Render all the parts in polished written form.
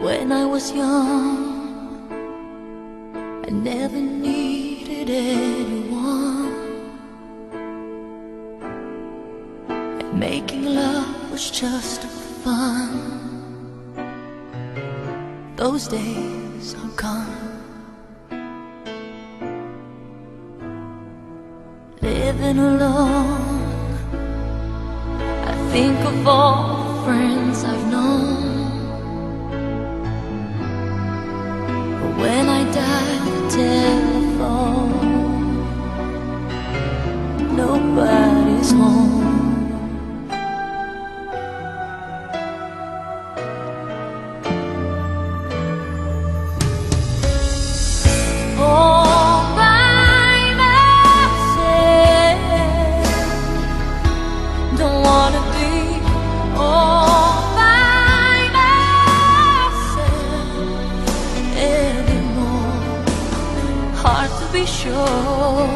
When I was young, I never needed anyone, and making love was just fun. Those days are gone. Living alone, I think of all the friends I've known. But when I dial the telephone, nobody's home. Hard to be sure.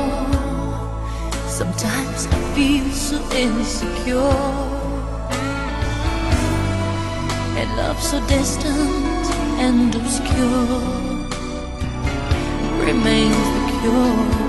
Sometimes I feel so insecure, and love so distant and obscure remains the cure.